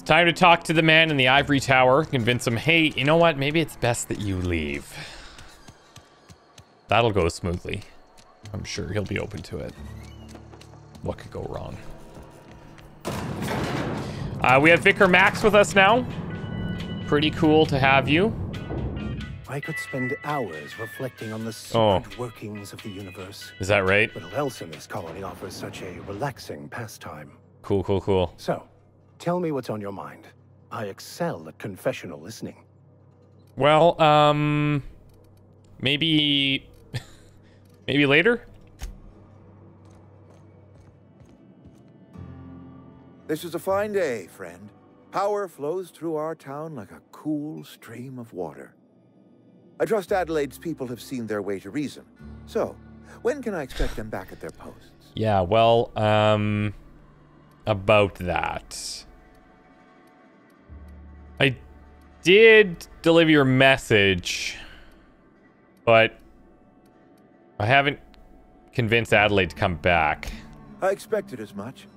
Time to talk to the man in the ivory tower. Convince him, hey, you know what? Maybe it's best that you leave. That'll go smoothly. I'm sure he'll be open to it. What could go wrong? We have Vicar Max with us now. Pretty cool to have you. I could spend hours reflecting on the secret workings of the universe. Is that right? Little else in this colony offers such a relaxing pastime. Cool, cool, cool. So, tell me what's on your mind. I excel at confessional listening. Well, maybe later? This is a fine day, friend. Power flows through our town like a cool stream of water. I trust Adelaide's people have seen their way to reason. So, when can I expect them back at their posts? Yeah, well, about that. I did deliver your message, but I haven't convinced Adelaide to come back. I expected as much.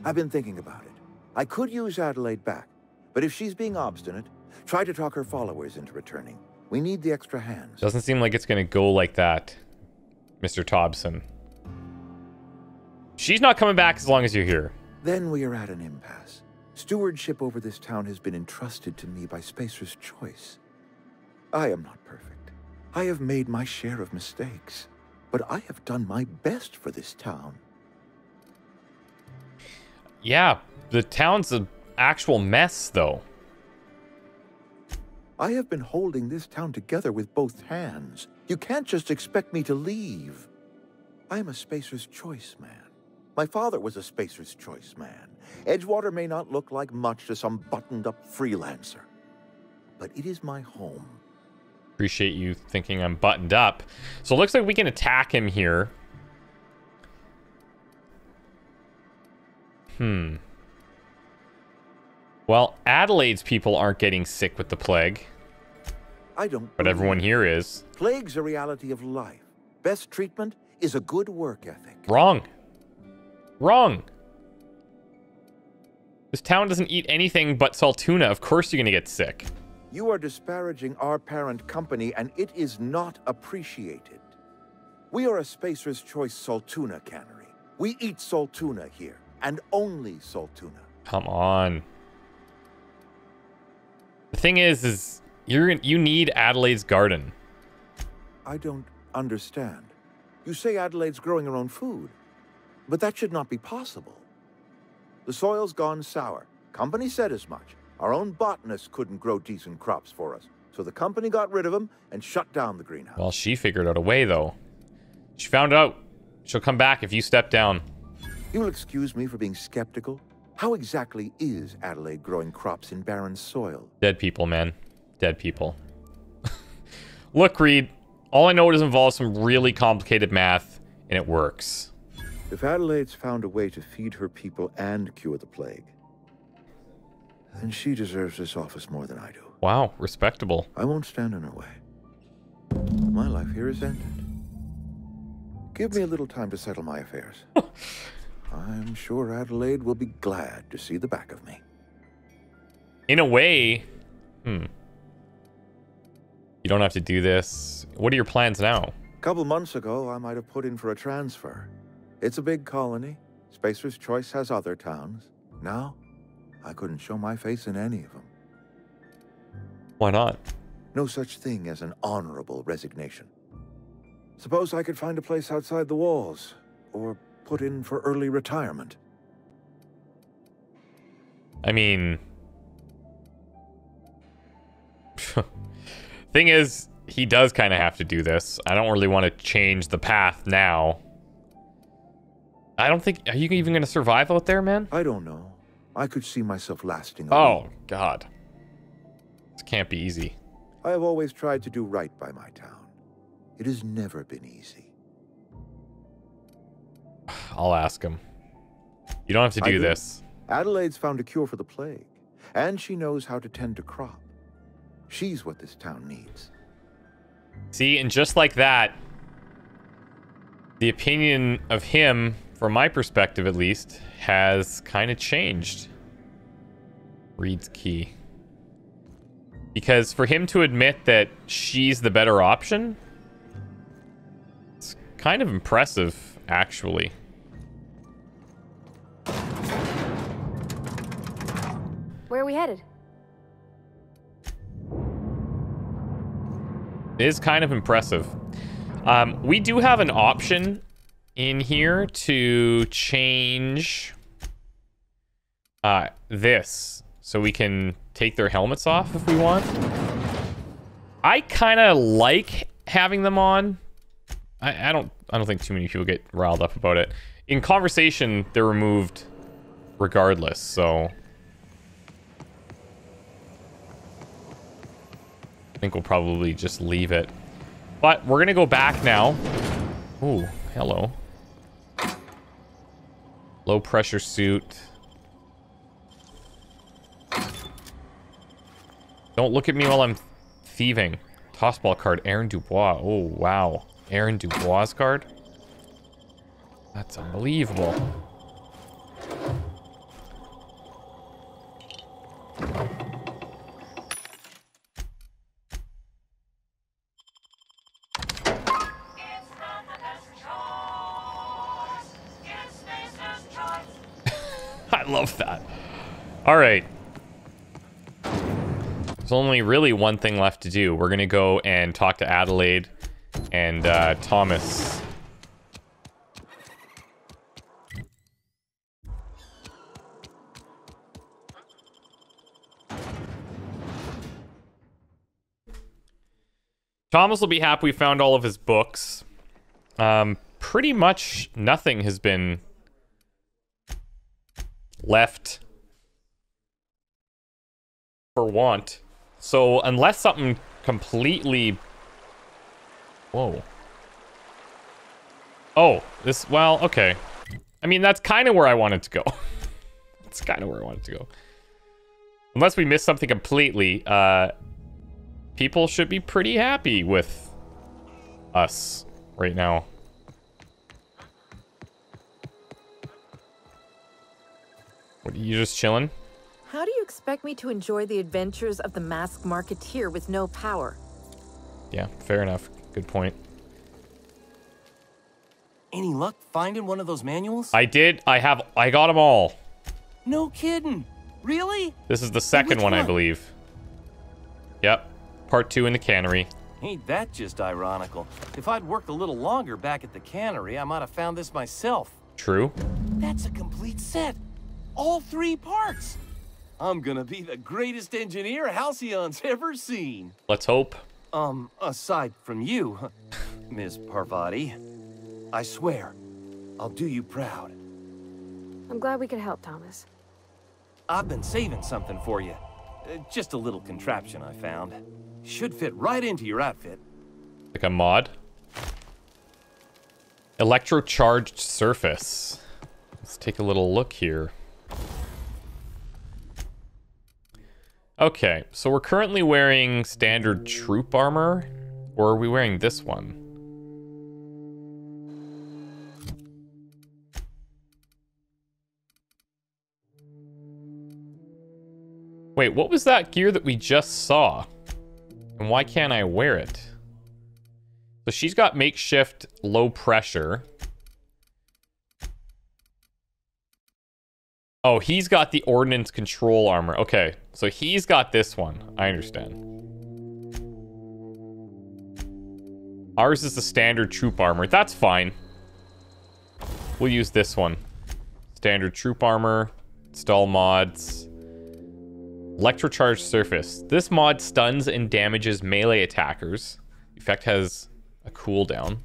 I've been thinking about it. I could use Adelaide back, but if she's being obstinate, try to talk her followers into returning. We need the extra hands. Doesn't seem like it's going to go like that, Mr. Thompson. She's not coming back as long as you're here. Then we are at an impasse. Stewardship over this town has been entrusted to me by Spacer's choice. I am not perfect. I have made my share of mistakes, but I have done my best for this town. Yeah, the town's an actual mess, though. I have been holding this town together with both hands. You can't just expect me to leave. I am a Spacer's Choice man. My father was a Spacer's Choice man. Edgewater may not look like much to some buttoned-up freelancer, but it is my home. Appreciate you thinking I'm buttoned up. So it looks like we can attack him here. Well, Adelaide's people aren't getting sick with the plague. I don't. But everyone here is. Plague's a reality of life. Best treatment is a good work ethic. Wrong. Wrong. This town doesn't eat anything but salt tuna. Of course you're going to get sick. You are disparaging our parent company, and it is not appreciated. We are a Spacer's Choice salt tuna cannery. We eat salt tuna here, and only salt tuna. Come on. The thing is you need Adelaide's garden. I don't understand. You say Adelaide's growing her own food, but that should not be possible. The soil's gone sour. Company said as much. Our own botanist couldn't grow decent crops for us, so the company got rid of him and shut down the greenhouse. Well, she figured out a way, though. She found out. She'll come back if you step down. You'll excuse me for being skeptical. How exactly is Adelaide growing crops in barren soil? Dead people, man. Dead people. Look, Reed. All I know is it involves some really complicated math, and it works. If Adelaide's found a way to feed her people and cure the plague, then she deserves this office more than I do. Wow, respectable. I won't stand in her way. My life here is ended. Give me a little time to settle my affairs. I'm sure Adelaide will be glad to see the back of me. In a way, you don't have to do this. What are your plans now? A couple months ago, I might have put in for a transfer. It's a big colony. Spacer's Choice has other towns. Now, I couldn't show my face in any of them. Why not? No such thing as an honorable resignation. Suppose I could find a place outside the walls, or put in for early retirement. I mean... Thing is, he does kind of have to do this. I don't really want to change the path now. I don't think... Are you even going to survive out there, man? I don't know. I could see myself lasting a week. God. This can't be easy. I have always tried to do right by my town. It has never been easy. I'll ask him. You don't have to do this. Adelaide's found a cure for the plague, and she knows how to tend a crop. She's what this town needs. See, and just like that, the opinion of him, from my perspective at least, has kind of changed. Reed's key. Because for him to admit that she's the better option, it's kind of impressive, actually. Where are we headed? It is kind of impressive. We do have an option in here to change this, so we can take their helmets off if we want. I kind of like having them on. I don't think too many people get riled up about it. In conversation, they're removed regardless, so I think we'll probably just leave it. But we're gonna go back now. Ooh, hello. Low pressure suit. Don't look at me while I'm thieving. Tossball card, Aaron Dubois. Oh, wow. Aaron Dubois' card? That's unbelievable. I love that. All right. There's only really one thing left to do. We're going to go and talk to Adelaide and Thomas. Thomas will be happy we found all of his books. Pretty much nothing has been left for want. So unless something completely... Whoa. Oh, this... Well, okay. I mean, that's kind of where I wanted to go. That's kind of where I wanted to go. Unless we missed something completely, people should be pretty happy with us right now. What, are you just chilling? How do you expect me to enjoy the adventures of the masked marketeer with no power? Yeah, fair enough. Good point. Any luck finding one of those manuals? I did. I got them all. No kidding. Really? This is the second one, I believe. Yep. Part 2 in the cannery. Ain't that just ironical? If I'd worked a little longer back at the cannery, I might have found this myself. True. That's a complete set. All 3 parts. I'm gonna be the greatest engineer Halcyon's ever seen. Let's hope. Aside from you, Ms. Parvati, I swear, I'll do you proud. I'm glad we could help, Thomas. I've been saving something for you. Just a little contraption I found. Should fit right into your outfit. Like a mod? Electrocharged surface. Let's take a little look here. Okay, so we're currently wearing standard troop armor, or are we wearing this one? Wait, what was that gear that we just saw? And why can't I wear it? So she's got makeshift low pressure. Oh, he's got the ordnance control armor. Okay, so he's got this one. I understand. Ours is the standard troop armor. That's fine. We'll use this one. Standard troop armor. Install mods. Electrocharged surface. This mod stuns and damages melee attackers. Effect has a cooldown.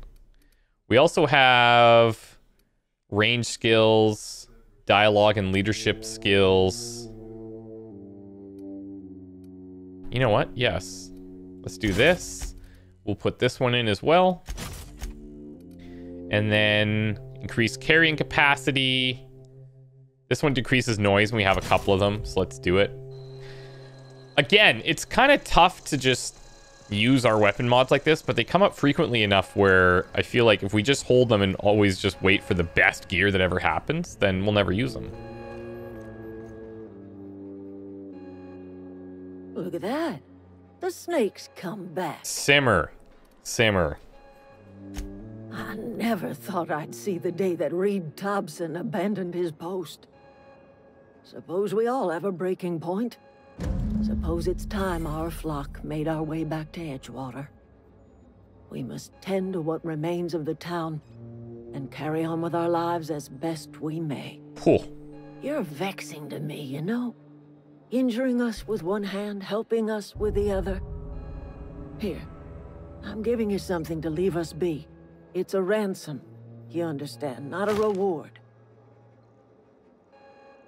We also have range skills, dialogue and leadership skills. You know what? Yes. Let's do this. We'll put this one in as well. And then increase carrying capacity. This one decreases noise when we have a couple of them, so let's do it. Again, it's kind of tough to just use our weapon mods like this, but they come up frequently enough where I feel like if we just hold them and always just wait for the best gear that ever happens, then we'll never use them. Look at that. The snake's come back. Simmer. Simmer. I never thought I'd see the day that Reed Thompson abandoned his post. Suppose we all have a breaking point. Suppose it's time our flock made our way back to Edgewater. We must tend to what remains of the town and carry on with our lives as best we may. Cool. You're vexing to me, you know? Injuring us with one hand, helping us with the other. Here, I'm giving you something to leave us be. It's a ransom, you understand, not a reward.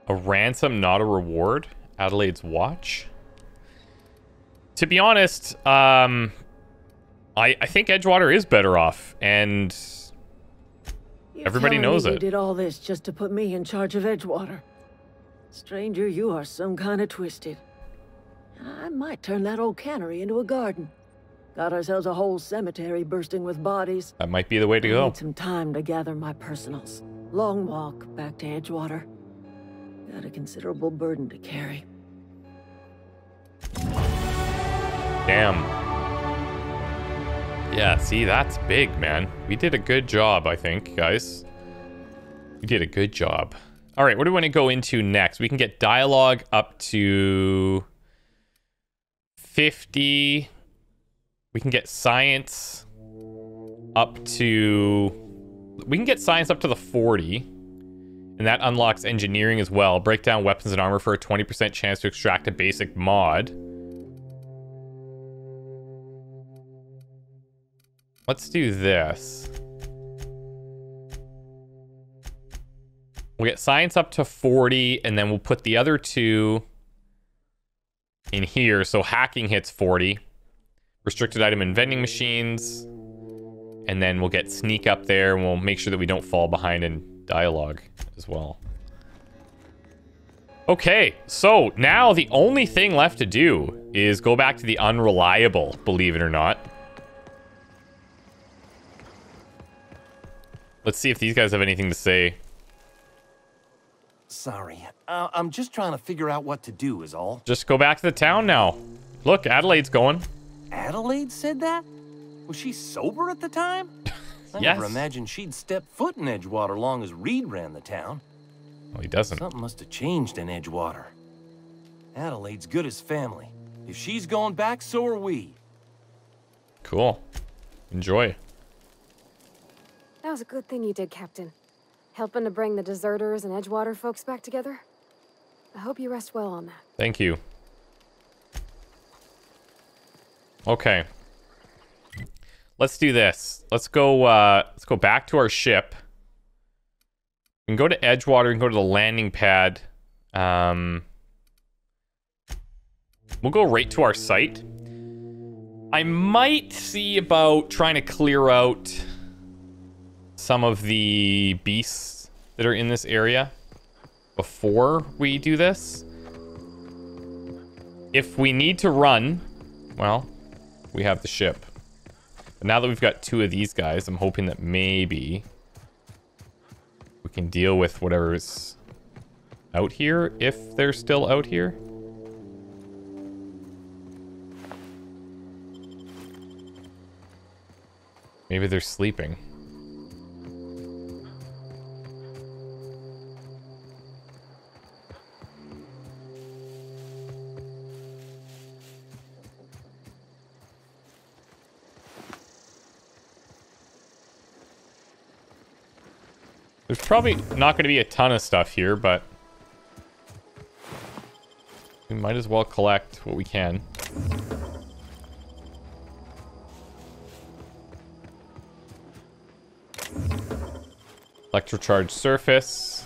A ransom, not a reward? Adelaide's watch? To be honest, I think Edgewater is better off, and everybody knows it. You did all this just to put me in charge of Edgewater. Stranger, you are some kind of twisted. I might turn that old cannery into a garden. Got ourselves a whole cemetery bursting with bodies. That might be the way to go. Need some time to gather my personals. Long walk back to Edgewater. Got a considerable burden to carry. Damn. Yeah, see, that's big, man. We did a good job, I think, guys. We did a good job. All right, what do we want to go into next? We can get dialogue up to 50. We can get science up to... We can get science up to the 40. And that unlocks engineering as well. Break down weapons and armor for a 20% chance to extract a basic mod. Let's do this. We'll get science up to 40, and then we'll put the other two in here. So hacking hits 40. Restricted item and vending machines. And then we'll get sneak up there, and we'll make sure that we don't fall behind in dialogue as well. Okay, so now the only thing left to do is go back to the unreliable, believe it or not. Let's see if these guys have anything to say. Sorry, I'm just trying to figure out what to do is all. Just go back to the town now. Look, Adelaide's going. Adelaide said that? Was she sober at the time? I Yes. never imagined she'd step foot in Edgewater long as Reed ran the town. Well, he doesn't. Something must have changed in Edgewater. Adelaide's good as family. If she's going back, so are we. Cool. Enjoy. That was a good thing you did, Captain. Helping to bring the deserters and Edgewater folks back together. I hope you rest well on that. Thank you. Okay. Let's do this. Let's go back to our ship. We can go to Edgewater and go to the landing pad. We'll go right to our site. I might see about trying to clear out some of the beasts that are in this area before we do this. If we need to run, well, we have the ship. But now that we've got two of these guys, I'm hoping that maybe we can deal with whatever's out here, if they're still out here. Maybe they're sleeping. There's probably not going to be a ton of stuff here, but we might as well collect what we can. Electrocharged surface.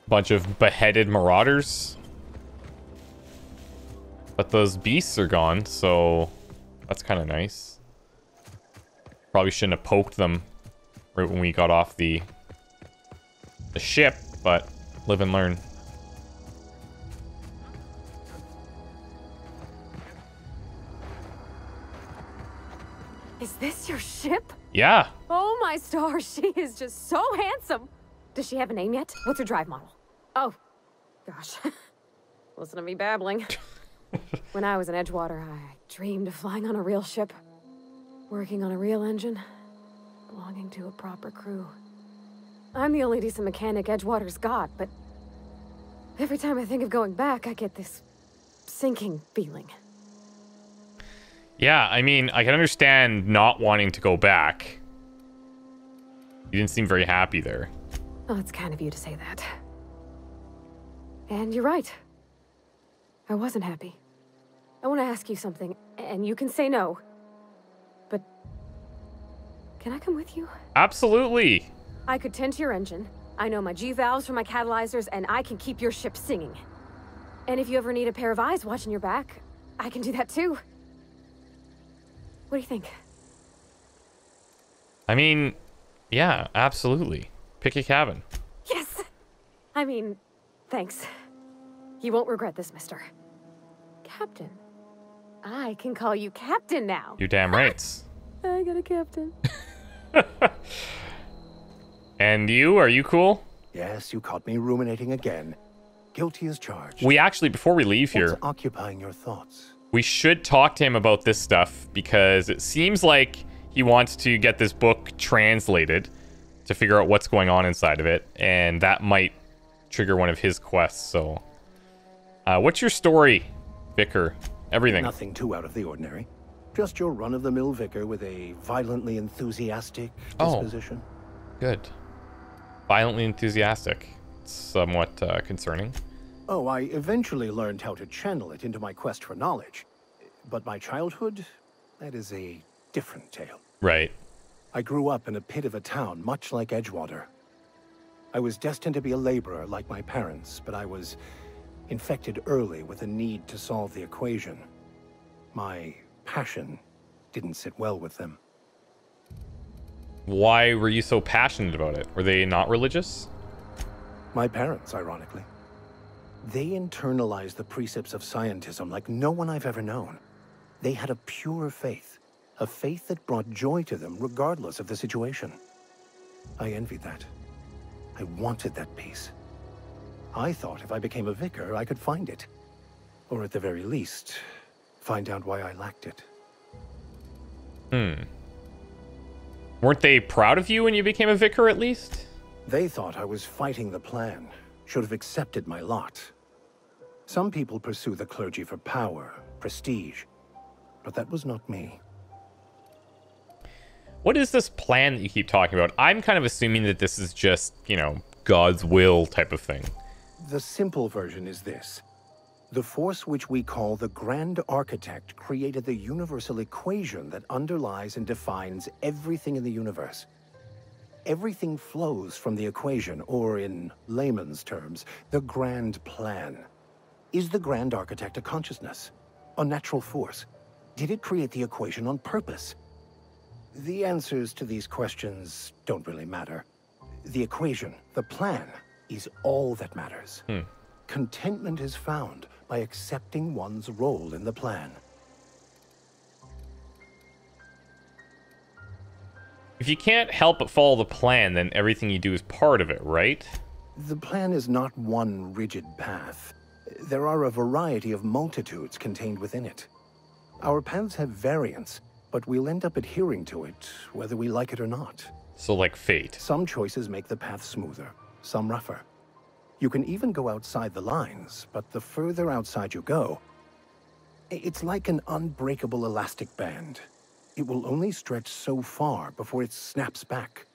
Bunch of beheaded marauders. But those beasts are gone, so that's kind of nice. Probably shouldn't have poked them right when we got off the ship, but live and learn. Is this your ship? Yeah. Oh my stars, she is just so handsome. Does she have a name yet? What's her drive model? Oh, gosh. Listen to me babbling. When I was in Edgewater, I dreamed of flying on a real ship, working on a real engine, belonging to a proper crew. I'm the only decent mechanic Edgewater's got, but every time I think of going back, I get this sinking feeling. Yeah, I mean, I can understand not wanting to go back. You didn't seem very happy there. Oh, it's kind of you to say that. And you're right. I wasn't happy. I want to ask you something, and you can say no. But can I come with you? Absolutely. I could tend to your engine. I know my G-valves for my catalyzers, and I can keep your ship singing. And if you ever need a pair of eyes watching your back, I can do that too. What do you think? I mean, yeah, absolutely. Pick a cabin. Yes! I mean, thanks. You won't regret this, mister. Captain. I can call you Captain now. You're damn right. I got a captain. And you? Are you cool? Yes, you caught me ruminating again. Guilty as charged. We actually, before we leave here, What's occupying your thoughts? we should talk to him about this stuff because it seems like he wants to get this book translated to figure out what's going on inside of it, and that might trigger one of his quests. So, what's your story, Vicar? Everything. Nothing too out of the ordinary. Just your run-of-the-mill vicar with a violently enthusiastic disposition. Good. Violently enthusiastic. Somewhat concerning. Oh, I eventually learned how to channel it into my quest for knowledge. But my childhood, that is a different tale. Right. I grew up in a pit of a town, much like Edgewater. I was destined to be a laborer like my parents, but I was infected early with a need to solve the equation. My passion didn't sit well with them. Why were you so passionate about it? Were they not religious? My parents, ironically. They internalized the precepts of scientism like no one I've ever known. They had a pure faith, a faith that brought joy to them regardless of the situation. I envied that. I wanted that peace. I thought if I became a vicar, I could find it. Or at the very least, find out why I lacked it. Weren't they proud of you when you became a vicar, at least? They thought I was fighting the plan, should have accepted my lot. Some people pursue the clergy for power, prestige, but that was not me. What is this plan that you keep talking about? I'm kind of assuming that this is just, you know, God's will type of thing. The simple version is this. The force which we call the Grand Architect created the universal equation that underlies and defines everything in the universe. Everything flows from the equation, or in layman's terms, the grand plan. Is the Grand Architect a consciousness? A natural force? Did it create the equation on purpose? The answers to these questions don't really matter. The equation, the plan, is all that matters. Contentment is found by accepting one's role in the plan. If you can't help but follow the plan, then everything you do is part of it, right? The plan is not one rigid path. There are a variety of multitudes contained within it. Our paths have variance, but we'll end up adhering to it, whether we like it or not. So like fate. Some choices make the path smoother, some rougher. You can even go outside the lines, but the further outside you go, it's like an unbreakable elastic band. It will only stretch so far before it snaps back.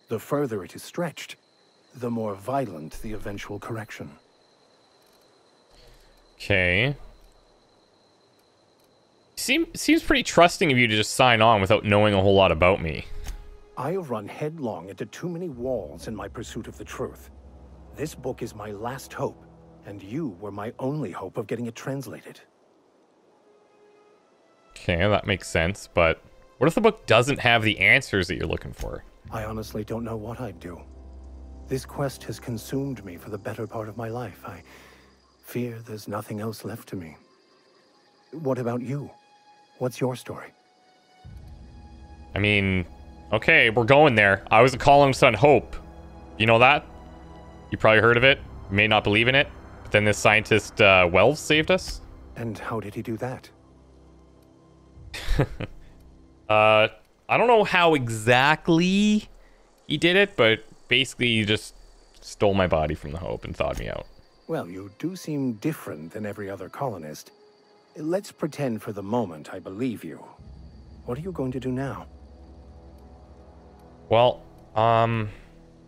The further it is stretched, the more violent the eventual correction. Okay. Seems pretty trusting of you to just sign on without knowing a whole lot about me. I have run headlong into too many walls in my pursuit of the truth. This book is my last hope, and you were my only hope of getting it translated. Okay, that makes sense, but what if the book doesn't have the answers that you're looking for? I honestly don't know what I'd do. This quest has consumed me for the better part of my life. I fear there's nothing else left to me. What about you? What's your story? I mean, okay, we're going there. I was a columnist on Hope. You know that? You probably heard of it. You may not believe in it, but then this scientist, Wells, saved us? And how did he do that? I don't know how exactly he did it, but basically he just stole my body from the Hope and thawed me out. Well, you do seem different than every other colonist. Let's pretend for the moment I believe you. What are you going to do now? Well, I'm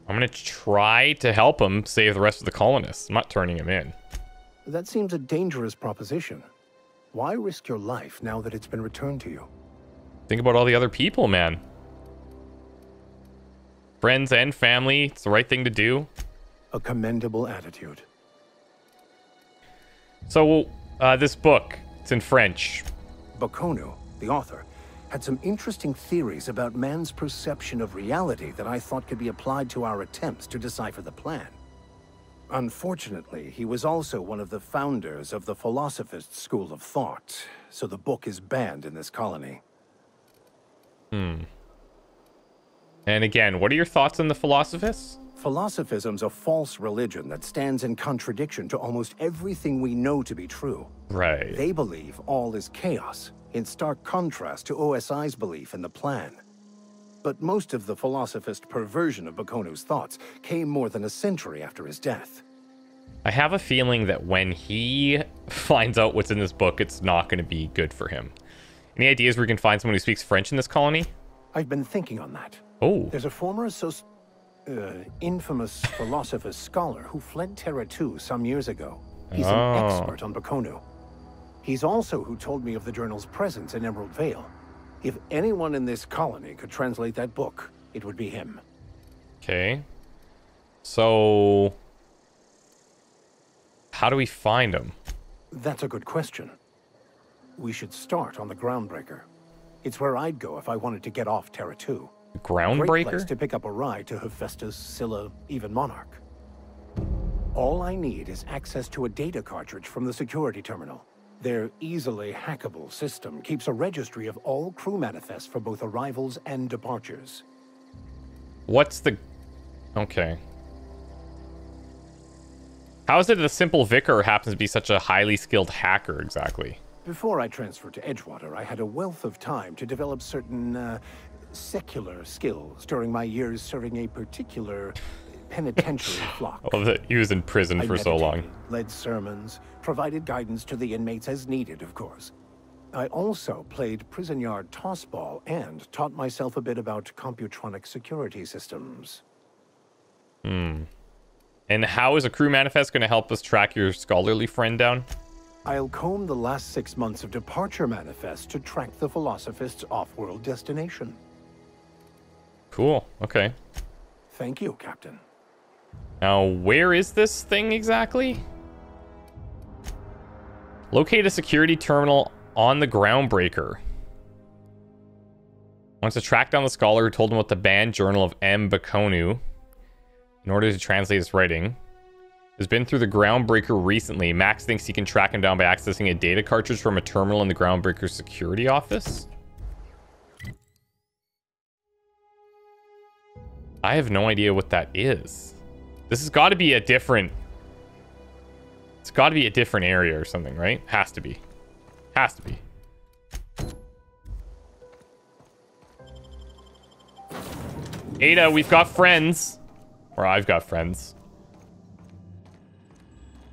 gonna try to help him save the rest of the colonists. I'm not turning him in. That seems a dangerous proposition. Why risk your life now that it's been returned to you? Think about all the other people, man. Friends and family, it's the right thing to do. A commendable attitude. So, this book, it's in French. Baconu, the author, had some interesting theories about man's perception of reality that I thought could be applied to our attempts to decipher the plan. Unfortunately, he was also one of the founders of the Philosophist school of thought, so the book is banned in this colony. And again, what are your thoughts on the Philosophists? Philosophism's a false religion that stands in contradiction to almost everything we know to be true. Right. They believe all is chaos, in stark contrast to OSI's belief in the plan. But most of the Philosophist perversion of Bakonu's thoughts came more than a century after his death. I have a feeling that when he finds out what's in this book, it's not going to be good for him. Any ideas where we can find someone who speaks French in this colony? I've been thinking on that. Oh. There's a former infamous Philosophist scholar who fled Terra 2 some years ago. He's an expert on Baconu. He's also who told me of the journal's presence in Emerald Vale. If anyone in this colony could translate that book, it would be him. Okay. So, how do we find him? That's a good question. We should start on the Groundbreaker. It's where I'd go if I wanted to get off Terra 2. Great place Groundbreaker? to pick up a ride to Hephaestus, Scylla, even Monarch. All I need is access to a data cartridge from the security terminal. Their easily hackable system keeps a registry of all crew manifests for both arrivals and departures. What's the... Okay. How is it that a simple vicar happens to be such a highly skilled hacker, exactly? Before I transferred to Edgewater, I had a wealth of time to develop certain, secular skills during my years serving a particular penitentiary flock. Oh, that he was in prison for so long. Led sermons, provided guidance to the inmates as needed, of course. I also played prison yard tossball and taught myself a bit about computronic security systems. And how is a crew manifest going to help us track your scholarly friend down? I'll comb the last 6 months of departure manifests to track the Philosophist's off-world destination. Cool. Okay. Thank you, Captain. Now, where is this thing exactly? Locate a security terminal on the Groundbreaker. Wants to track down the scholar who told him about the banned journal of M. Baconu in order to translate his writing. Has been through the Groundbreaker recently. Max thinks he can track him down by accessing a data cartridge from a terminal in the Groundbreaker security office. I have no idea what that is. This has got to be a different... It's got to be a different area or something, right? Has to be. Has to be. Ada, we've got friends. Or I've got friends.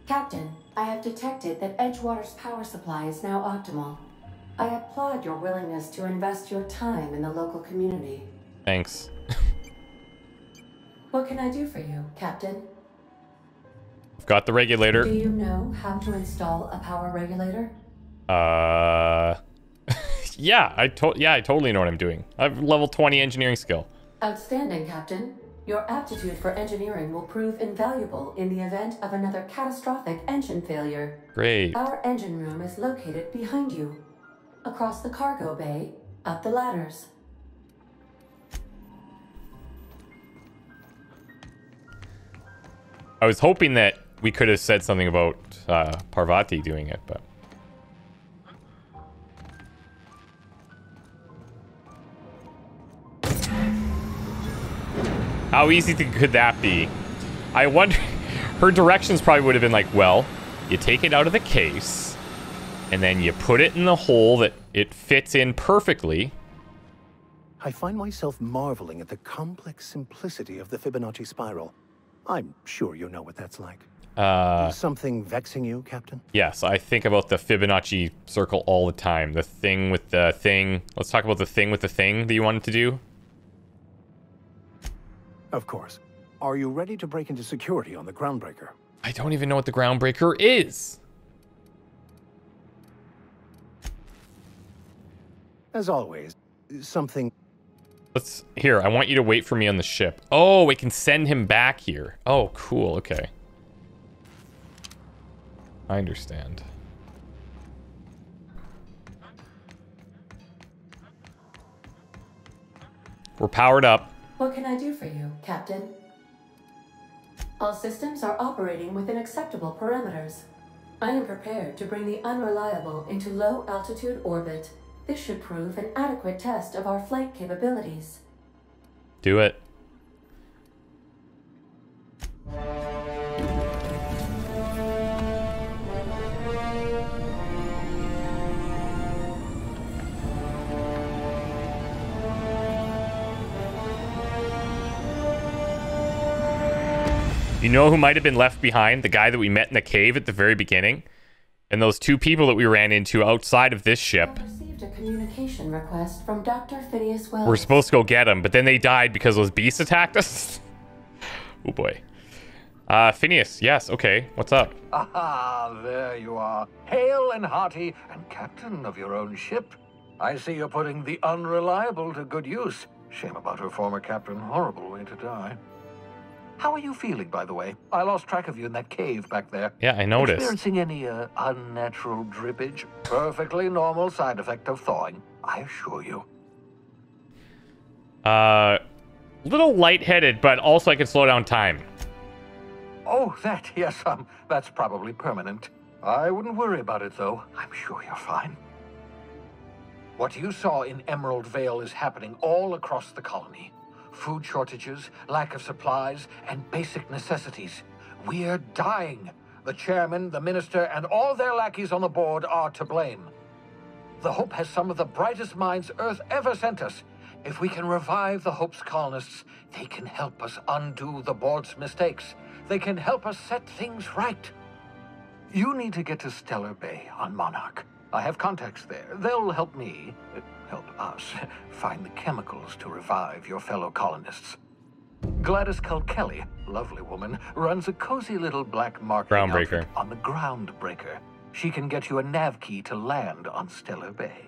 Captain, I have detected that Edgewater's power supply is now optimal. I applaud your willingness to invest your time in the local community. Thanks. What can I do for you, Captain? I've got the regulator. Do you know how to install a power regulator? Yeah, I totally know what I'm doing. I have level 20 engineering skill. Outstanding, Captain. Your aptitude for engineering will prove invaluable in the event of another catastrophic engine failure. Great. Our engine room is located behind you. Across the cargo bay, up the ladders. I was hoping that we could have said something about Parvati doing it, but... How easy could that be? I wonder... Her directions probably would have been like, well, You take it out of the case, and then you put it in the hole that it fits in perfectly. I find myself marveling at the complex simplicity of the Fibonacci spiral. I'm sure you know what that's like. Something vexing you, Captain? Yes, I think about the Fibonacci circle all the time. The thing with the thing. Let's talk about the thing with the thing that you wanted to do. Of course. Are you ready to break into security on the Groundbreaker? I don't even know what the Groundbreaker is. As always, something... Here, I want you to wait for me on the ship. Oh, we can send him back here. Oh, cool, okay. I understand. We're powered up. What can I do for you, Captain? All systems are operating within acceptable parameters. I am prepared to bring the Unreliable into low-altitude orbit. This should prove an adequate test of our flight capabilities. Do it. You know who might have been left behind? The guy that we met in the cave at the very beginning? And those two people that we ran into outside of this ship. I received a communication request from Dr. Phineas Wells. We're supposed to go get him, but then they died because those beasts attacked us. Oh boy. Phineas, yes, okay. What's up? Ah, there you are. Hale and hearty and captain of your own ship. I see you're putting the Unreliable to good use. Shame about her former captain. Horrible way to die. How are you feeling, by the way? I lost track of you in that cave back there. Yeah, I noticed. Experiencing any unnatural drippage? Perfectly normal side effect of thawing, I assure you. Little lightheaded, but also I can slow down time. Oh, that, yes, that's probably permanent. I wouldn't worry about it, though. I'm sure you're fine. What you saw in Emerald Vale is happening all across the colony. Food shortages, lack of supplies, and basic necessities. We're dying. The chairman, the minister, and all their lackeys on the board are to blame. The Hope has some of the brightest minds Earth ever sent us. If we can revive the Hope's colonists, they can help us undo the board's mistakes. They can help us set things right. You need to get to Stellar Bay on Monarch. I have contacts there. They'll help me, help us, find the chemicals to revive your fellow colonists. Gladys Kelly, lovely woman, runs a cozy little black market outfit on the Groundbreaker. She can get you a nav key to land on Stellar Bay.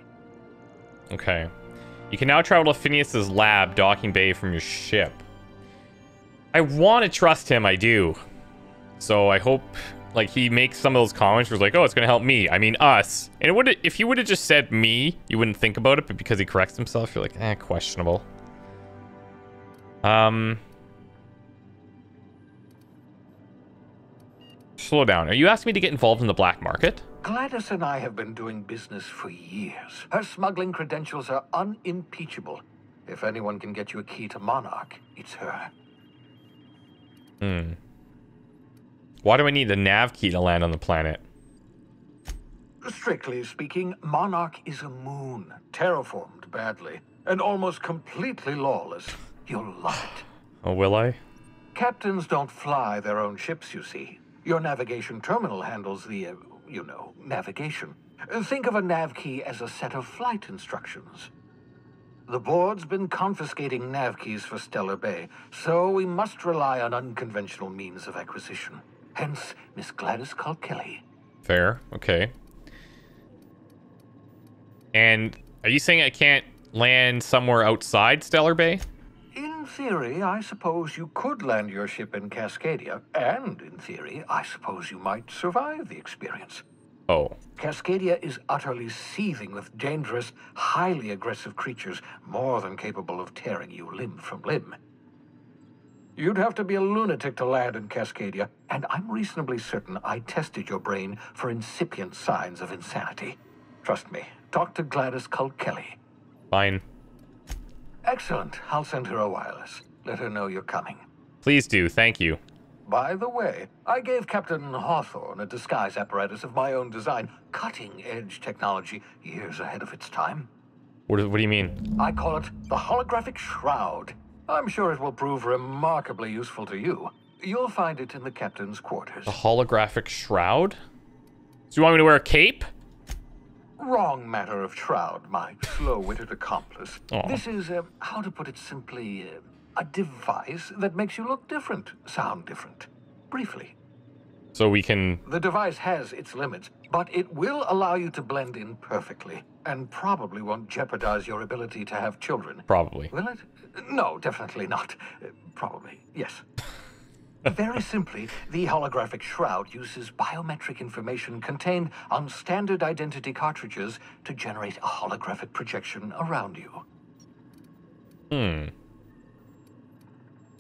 Okay. You can now travel to Phineas's lab, docking bay from your ship. I want to trust him, I do. So I hope, like, he makes some of those comments where he's like, oh, it's going to help me. I mean, us. And it would, if he would have just said me, you wouldn't think about it, but because he corrects himself, you're like, questionable. Slow down. Are you asking me to get involved in the black market? Gladys and I have been doing business for years. Her smuggling credentials are unimpeachable. If anyone can get you a key to Monarch, it's her. Why do I need a nav key to land on the planet? Strictly speaking, Monarch is a moon, terraformed badly, and almost completely lawless. You'll love it. Oh, will I? Captains don't fly their own ships, you see. Your navigation terminal handles the, navigation. Think of a nav key as a set of flight instructions. The board's been confiscating nav keys for Stellar Bay, so we must rely on unconventional means of acquisition. Hence, Miss Gladys Kelly. Fair, okay. And are you saying I can't land somewhere outside Stellar Bay? In theory, I suppose you could land your ship in Cascadia, and in theory, I suppose you might survive the experience. Oh. Cascadia is utterly seething with dangerous, highly aggressive creatures, more than capable of tearing you limb from limb. You'd have to be a lunatic to land in Cascadia, and I'm reasonably certain I tested your brain for incipient signs of insanity. Trust me, talk to Gladys Kelly. Fine. Excellent. I'll send her a wireless. Let her know you're coming. Please do. Thank you. By the way, I gave Captain Hawthorne a disguise apparatus of my own design. Cutting-edge technology, years ahead of its time. What do you mean? I call it the Holographic Shroud. I'm sure it will prove remarkably useful to you. You'll find it in the captain's quarters. The Holographic Shroud? So you want me to wear a cape? Wrong matter of shroud, my slow-witted accomplice. Aw. This is, how to put it simply, a device that makes you look different, sound different. Briefly. So we can... The device has its limits, but it will allow you to blend in perfectly, and probably won't jeopardize your ability to have children. Probably. Will it? No, definitely not. Probably, yes. Very simply, the holographic shroud uses biometric information contained on standard identity cartridges to generate a holographic projection around you.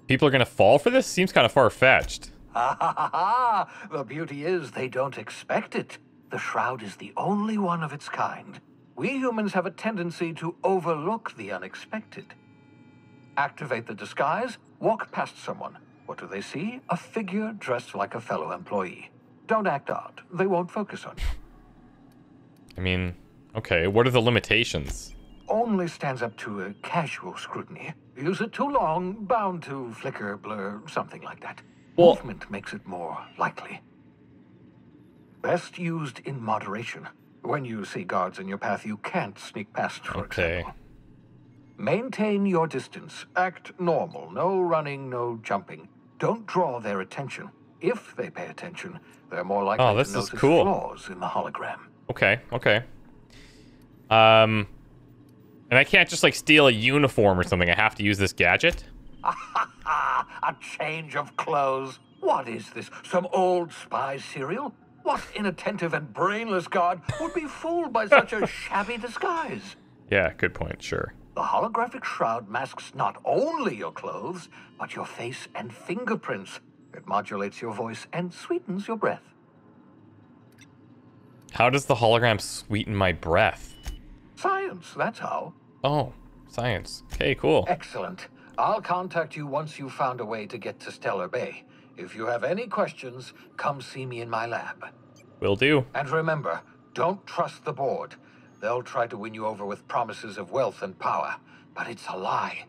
People are gonna fall for this? Seems kind of far-fetched. The beauty is they don't expect it. The shroud is the only one of its kind. We humans have a tendency to overlook the unexpected. Activate the disguise, walk past someone. What do they see? A figure dressed like a fellow employee. Don't act odd. They won't focus on you. I mean, okay, what are the limitations? Only stands up to a casual scrutiny. Use it too long, bound to flicker, blur, something like that. Well, movement makes it more likely. Best used in moderation. When you see guards in your path, you can't sneak past, for example. Maintain your distance. Act normal. No running, no jumping. Don't draw their attention. If they pay attention, they're more likely to notice flaws in the hologram. Okay. And I can't just, like, steal a uniform or something. I have to use this gadget? A change of clothes. What is this? Some old spy serial? What inattentive and brainless guard would be fooled by such a shabby disguise? Yeah, good point, sure. The holographic shroud masks not only your clothes, but your face and fingerprints. It modulates your voice and sweetens your breath. How does the hologram sweeten my breath? Science, that's how. Oh, science. Okay, cool. Excellent. I'll contact you once you've found a way to get to Stellar Bay. If you have any questions, come see me in my lab. Will do. And remember, don't trust the board. They'll try to win you over with promises of wealth and power, but it's a lie.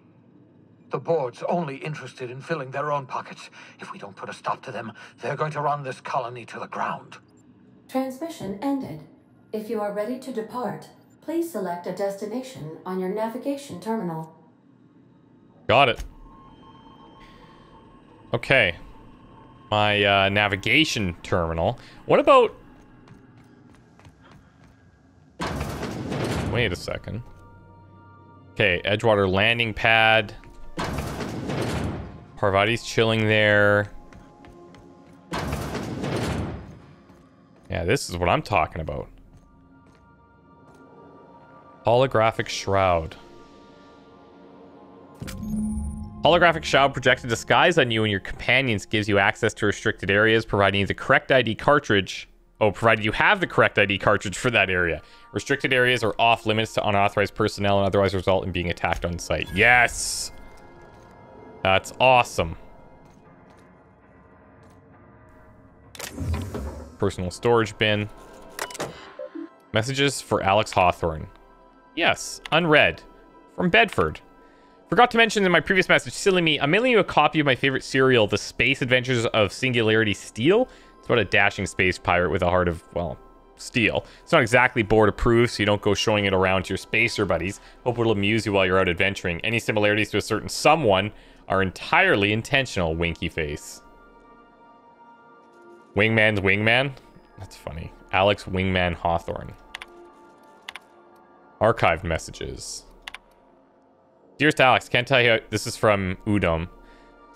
The board's only interested in filling their own pockets. If we don't put a stop to them, they're going to run this colony to the ground. Transmission ended. If you are ready to depart, please select a destination on your navigation terminal. Got it. Okay. My navigation terminal. What about... Wait a second. Okay, Edgewater landing pad. Parvati's chilling there. Yeah, this is what I'm talking about. Holographic Shroud. Holographic Shroud projects a disguise on you and your companions, gives you access to restricted areas, providing you the correct ID cartridge. Oh, provided you have the correct ID cartridge for that area. Restricted areas are off limits to unauthorized personnel and otherwise result in being attacked on site. Yes! That's awesome. Personal storage bin. Messages for Alex Hawthorne. Yes, unread. From Bedford. Forgot to mention in my previous message, silly me, I'm mailing you a copy of my favorite serial, The Space Adventures of Singularity Steel. It's about a dashing space pirate with a heart of, well, steel. It's not exactly board approved, so you don't go showing it around to your spacer buddies. Hope it'll amuse you while you're out adventuring. Any similarities to a certain someone are entirely intentional, winky face. Wingman's wingman? That's funny. Alex Wingman Hawthorne. Archived messages. Dearest Alex, can't tell you how... This is from Udom.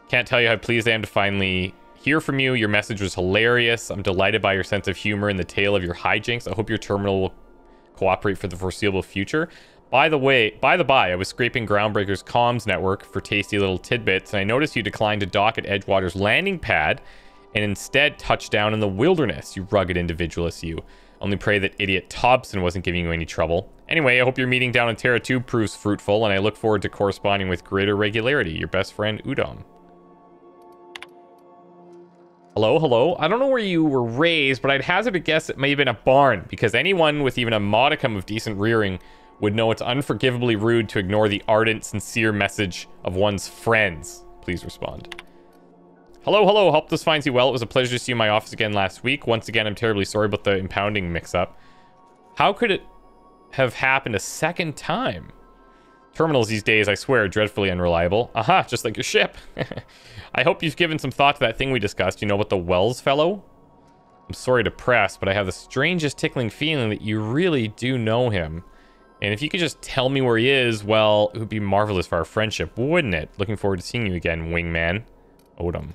Can't tell you how pleased I am to finally hear from you. Your message was hilarious. I'm delighted by your sense of humor and the tale of your hijinks. I hope your terminal will cooperate for the foreseeable future. By the by, I was scraping Groundbreaker's comms network for tasty little tidbits, and I noticed you declined to dock at Edgewater's landing pad and instead touched down in the wilderness, you rugged individualist, you. Only pray that idiot Thompson wasn't giving you any trouble. Anyway, I hope your meeting down in Terra 2 proves fruitful, and I look forward to corresponding with greater regularity. Your best friend, Udom. Hello, hello. I don't know where you were raised, but I'd hazard a guess it may have been a barn, because anyone with even a modicum of decent rearing would know it's unforgivably rude to ignore the ardent, sincere message of one's friends. Please respond. Hello, hello. Hope this finds you well. It was a pleasure to see you in my office again last week. Once again, I'm terribly sorry about the impounding mix-up. How could it have happened a second time? Terminals these days, I swear, are dreadfully unreliable. Aha, just like your ship. I hope you've given some thought to that thing we discussed. You know about the Wells fellow? I'm sorry to press, but I have the strangest tickling feeling that you really do know him. And if you could just tell me where he is, well, it would be marvelous for our friendship, wouldn't it? Looking forward to seeing you again, wingman. Odom.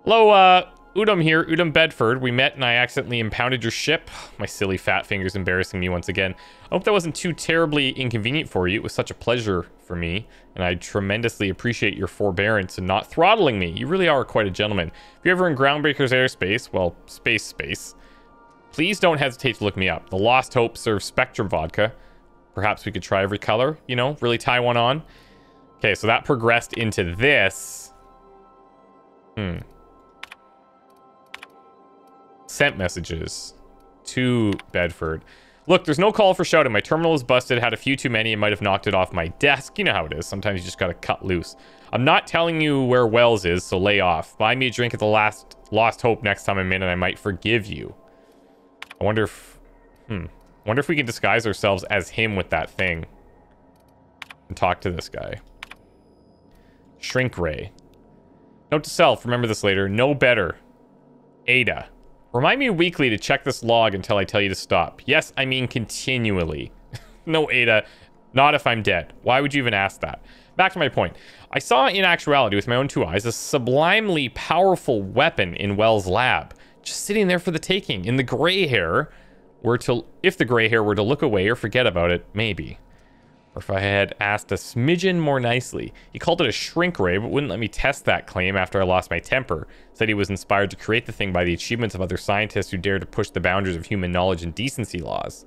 Hello, Udom here, Udom Bedford. We met and I accidentally impounded your ship. My silly fat fingers embarrassing me once again. I hope that wasn't too terribly inconvenient for you. It was such a pleasure for me, and I tremendously appreciate your forbearance and not throttling me. You really are quite a gentleman. If you're ever in Groundbreaker's airspace, well, space, please don't hesitate to look me up. The Lost Hope serves Spectrum vodka. Perhaps we could try every color, you know, really tie one on. Okay, so that progressed into this. Sent messages to Bedford. Look, there's no call for shouting. My terminal is busted, had a few too many, and might have knocked it off my desk. You know how it is. Sometimes you just gotta cut loose. I'm not telling you where Wells is, so lay off. Buy me a drink at the Lost Hope next time I'm in, and I might forgive you. I wonder if... wonder if we can disguise ourselves as him with that thing. And talk to this guy. Shrink ray. Note to self, remember this later. No better. Ada. Remind me weekly to check this log until I tell you to stop. Yes, I mean continually. No, Ada. Not if I'm dead. Why would you even ask that? Back to my point. I saw in actuality with my own two eyes a sublimely powerful weapon in Wells' lab. Just sitting there for the taking. In the gray hair were to... If the gray hair were to look away or forget about it, maybe. Or if I had asked a smidgen more nicely. He called it a shrink ray, but wouldn't let me test that claim after I lost my temper. Said he was inspired to create the thing by the achievements of other scientists who dared to push the boundaries of human knowledge and decency laws.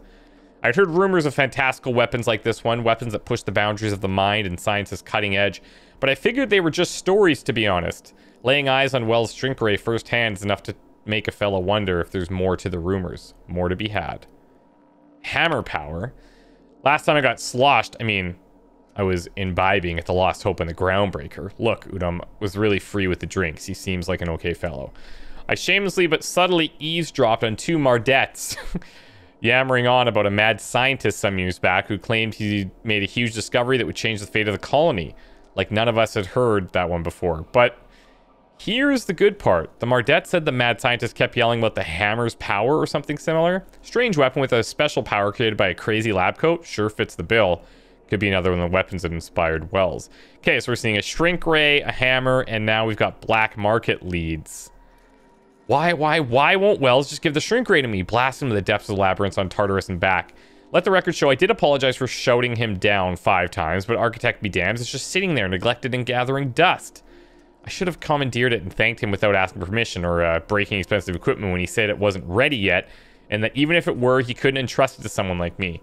I'd heard rumors of fantastical weapons like this one, weapons that push the boundaries of the mind and science's cutting edge, but I figured they were just stories, to be honest. Laying eyes on Wells' shrink ray firsthand is enough to make a fella wonder if there's more to the rumors. More to be had. Hammer power. Last time I got sloshed, I mean, I was imbibing at the Lost Hope and the Groundbreaker. Look, Udom was really free with the drinks. He seems like an okay fellow. I shamelessly but subtly eavesdropped on two Mardettes, yammering on about a mad scientist some years back who claimed he made a huge discovery that would change the fate of the colony. Like none of us had heard that one before. But here's the good part. The Mardette said the mad scientist kept yelling about the hammer's power or something similar. Strange weapon with a special power created by a crazy lab coat. Sure fits the bill. Could be another one of the weapons that inspired Wells. Okay, so we're seeing a shrink ray, a hammer, and now we've got black market leads. Why won't Wells just give the shrink ray to me? Blast him to the depths of the labyrinths on Tartarus and back. Let the record show I did apologize for shouting him down 5 times, but architect be damned, it's just sitting there neglected and gathering dust. I should have commandeered it and thanked him without asking permission or breaking expensive equipment when he said it wasn't ready yet, and that even if it were, he couldn't entrust it to someone like me.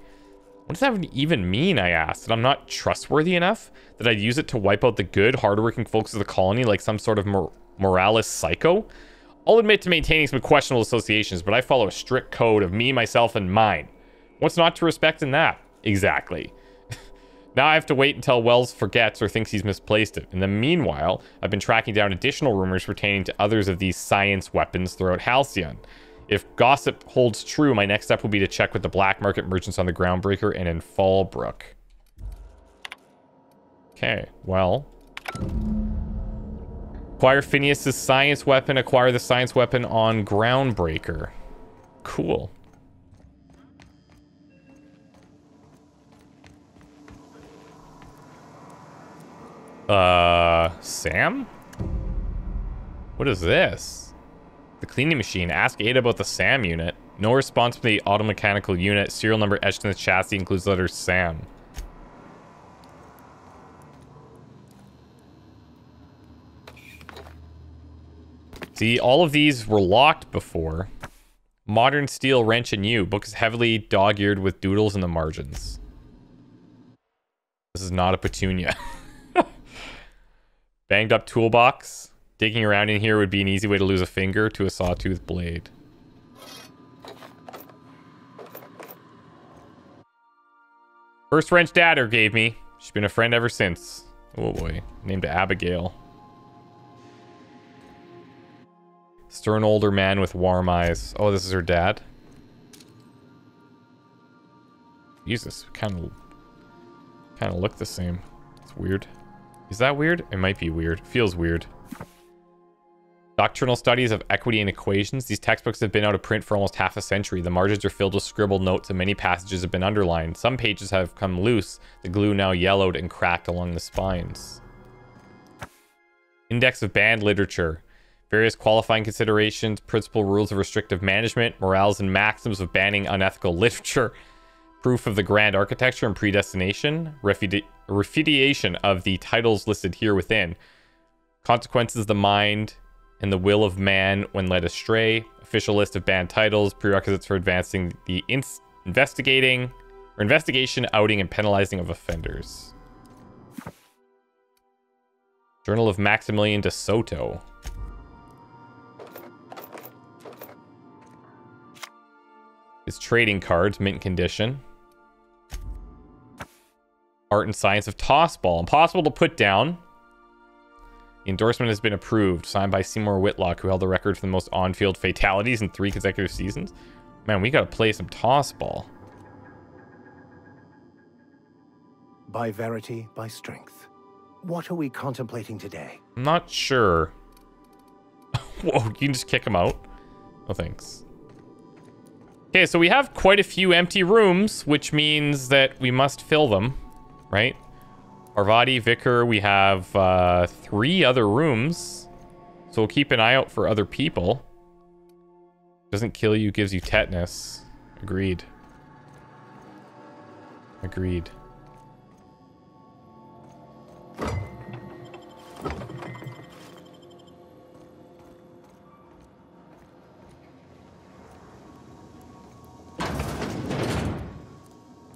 What does that even mean, I asked? That I'm not trustworthy enough? That I'd use it to wipe out the good, hardworking folks of the colony like some sort of moralist psycho? I'll admit to maintaining some questionable associations, but I follow a strict code of me, myself, and mine. What's not to respect in that? Exactly. Now I have to wait until Wells forgets or thinks he's misplaced it. In the meanwhile, I've been tracking down additional rumors pertaining to others of these science weapons throughout Halcyon. If gossip holds true, my next step will be to check with the black market merchants on the Groundbreaker and in Fallbrook. Okay, well. Acquire Phineas's science weapon. Acquire the science weapon on Groundbreaker. Cool. Sam? What is this? The cleaning machine. Ask Ada about the SAM unit. No response from the automechanical unit. Serial number etched in the chassis includes the letter SAM. See, all of these were locked before. Modern steel wrench and U. Book is heavily dog-eared with doodles in the margins. This is not a petunia. Banged up toolbox. Digging around in here would be an easy way to lose a finger to a sawtooth blade. First wrench Dadder gave me. She's been a friend ever since. Oh boy. Named Abigail. Stern older man with warm eyes. Oh, this is her dad? Jesus, kind of look the same. It's weird. Is that weird? It might be weird. Feels weird. Doctrinal studies of equity and equations. These textbooks have been out of print for almost half a century. The margins are filled with scribbled notes and many passages have been underlined. Some pages have come loose, the glue now yellowed and cracked along the spines. Index of banned literature. Various qualifying considerations, principal rules of restrictive management, morals and maxims of banning unethical literature, proof of the grand architecture and predestination, refutation of the titles listed here within, consequences of the mind and the will of man when led astray, official list of banned titles, prerequisites for advancing the investigation, outing, and penalizing of offenders. Journal of Maximilian de Soto. His trading cards, mint condition. Art and Science of Tossball. Impossible to put down. The endorsement has been approved. Signed by Seymour Whitlock, who held the record for the most on-field fatalities in 3 consecutive seasons. Man, we gotta play some tossball. By verity, by strength. What are we contemplating today? I'm not sure. Whoa, you can just kick him out. Oh, thanks. Okay, so we have quite a few empty rooms, which means that we must fill them, right? Parvati, Vicar, we have 3 other rooms. So we'll keep an eye out for other people. Doesn't kill you, gives you tetanus. Agreed. Agreed.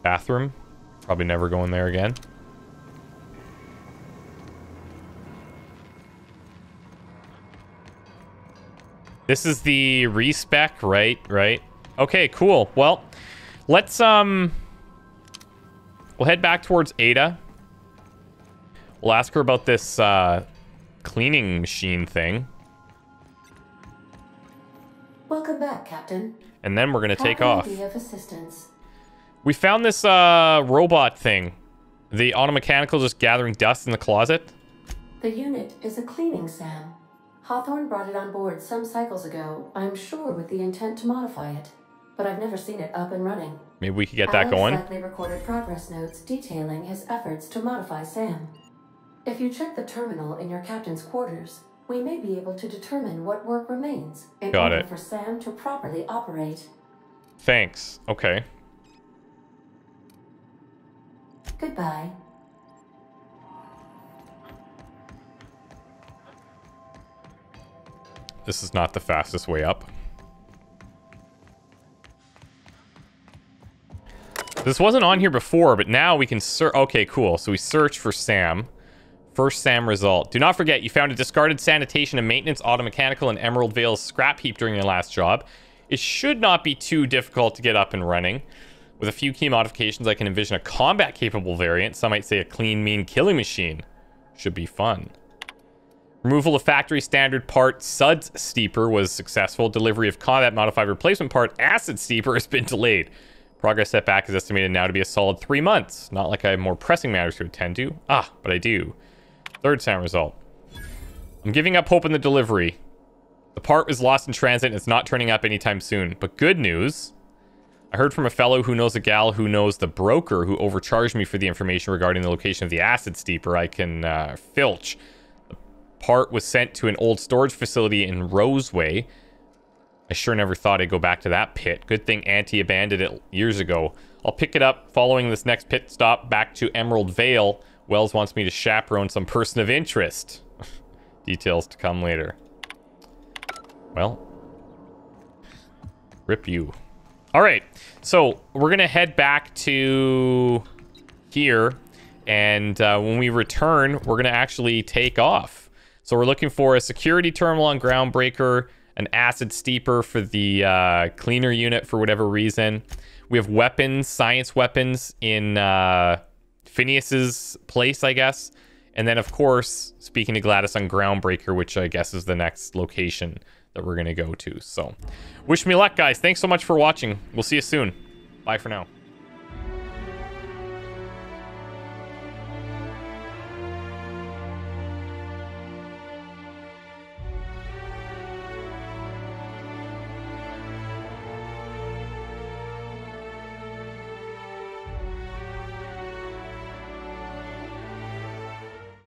Bathroom. Probably never going there again. This is the respec, right? Right. Okay, cool. Well, let's we'll head back towards Ada. We'll ask her about this cleaning machine thing. Welcome back, Captain. And then we're gonna take off. Happy to be of assistance. We found this robot thing. The automechanical just gathering dust in the closet. The unit is a cleaning SAM. Hawthorne brought it on board some cycles ago, I'm sure with the intent to modify it. But I've never seen it up and running. Maybe we could get that going. Alex likely recorded progress notes detailing his efforts to modify SAM. If you check the terminal in your captain's quarters, we may be able to determine what work remains in order for SAM to properly operate. Thanks. Okay. Goodbye. This is not the fastest way up. This wasn't on here before, but now we can search. Okay, cool. So we search for Sam. First Sam result. Do not forget, you found a discarded sanitation and maintenance automechanical in Emerald Vale's scrap heap during your last job. It should not be too difficult to get up and running. With a few key modifications, I can envision a combat-capable variant. Some might say a clean, mean killing machine. Should be fun. Removal of factory standard part Suds Steeper was successful. Delivery of combat modified replacement part Acid Steeper has been delayed. Progress setback is estimated now to be a solid 3 months. Not like I have more pressing matters to attend to. Ah, but I do. Third sound result. I'm giving up hope in the delivery. The part was lost in transit and it's not turning up anytime soon. But good news. I heard from a fellow who knows a gal who knows the broker who overcharged me for the information regarding the location of the Acid Steeper. I can filch. Part was sent to an old storage facility in Roseway. I sure never thought I'd go back to that pit. Good thing Auntie abandoned it years ago. I'll pick it up following this next pit stop back to Emerald Vale. Wells wants me to chaperone some person of interest. Details to come later. Well, rip you. All right, so we're gonna head back to here, and when we return, we're gonna actually take off. So we're looking for a security terminal on Groundbreaker, an acid steeper for the cleaner unit for whatever reason. We have weapons, science weapons in Phineas's place, I guess. And then, of course, speaking to Gladys on Groundbreaker, which I guess is the next location that we're going to go to. So wish me luck, guys. Thanks so much for watching. We'll see you soon. Bye for now.